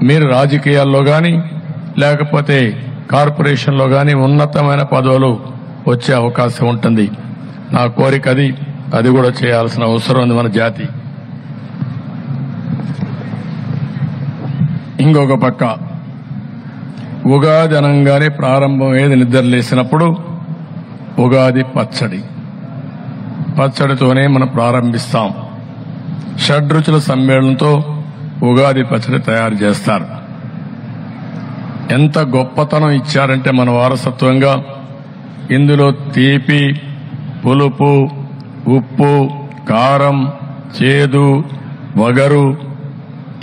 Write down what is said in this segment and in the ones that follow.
మీరు రాజకీయాల్లో కానీ లేకపోతే కార్పొరేషన్లో కానీ ఉన్నతమైన పదవులు వచ్చే అవకాశం ఉంటుంది. నా కోరిక అది కూడా చేయాల్సిన అవసరం ఉంది మన జాతి. ఇంకొక పక్క ఉగాది అనంగానే ప్రారంభం ఏది నిద్రలేసినప్పుడు ఉగాది పచ్చడితోనే మనం ప్రారంభిస్తాం. షడ్రుచుల సమ్మేళనంతో ఉగాది పచ్చడి తయారు చేస్తారు. ఎంత గొప్పతనం ఇచ్చారంటే మన వారసత్వంగా ఇందులో తీపి, పులుపు, ఉప్పు, కారం, చేదు, వగరు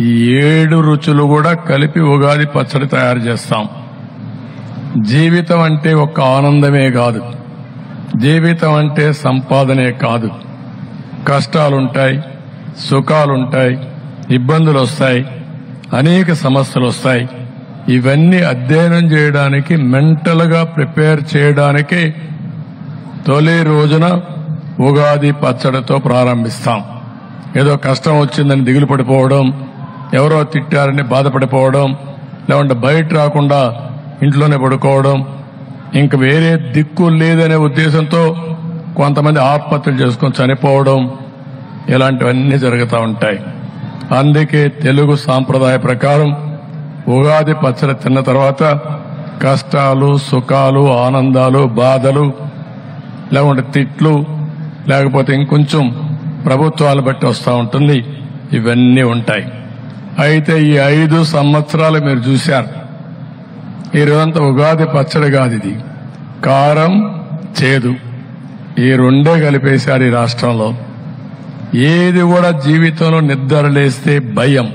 ఈ 7 రుచులు కూడా కలిపి ఉగాది పచ్చడి తయారు చేస్తాం. జీవితం అంటే ఒక ఆనందమే కాదు, జీవితం అంటే సంపాదనే కాదు. కష్టాలుంటాయి, సుఖాలుంటాయి, ఇబ్బందులు వస్తాయి, అనేక సమస్యలు వస్తాయి. ఇవన్నీ అధ్యయనం చేయడానికి, మెంటల్ గా ప్రిపేర్ చేయడానికి తొలి రోజున ఉగాది పచ్చడితో ప్రారంభిస్తాం. ఏదో కష్టం వచ్చిందని దిగులు పడిపోవడం, ఎవరో తిట్టారని బాధపడిపోవడం, లేకుంటే బయట రాకుండా ఇంట్లోనే పడుకోవడం, ఇంక వేరే దిక్కు లేదనే ఉద్దేశంతో కొంతమంది ఆత్మహత్యలు చేసుకుని చనిపోవడం, ఇలాంటివన్నీ జరుగుతూ ఉంటాయి. అందుకే తెలుగు సాంప్రదాయ ప్రకారం ఉగాది పచ్చడి తిన్న తర్వాత కష్టాలు, సుఖాలు, ఆనందాలు, బాధలు, లేకుంటే తిట్లు, లేకపోతే ఇంకొంచెం ప్రభుత్వాలు బట్టి వస్తూ ఉంటుంది. ఇవన్నీ ఉంటాయి. అయితే ఈ 5 సంవత్సరాలు మీరు చూశారు. ఈ రోజంతా ఉగాది పచ్చడి కాదు, ఇది కారం, చేదు ఈ 2 కలిపేశారు ఈ రాష్ట్రంలో. ఏది కూడా జీవితంలో నిద్రలేస్తే భయం,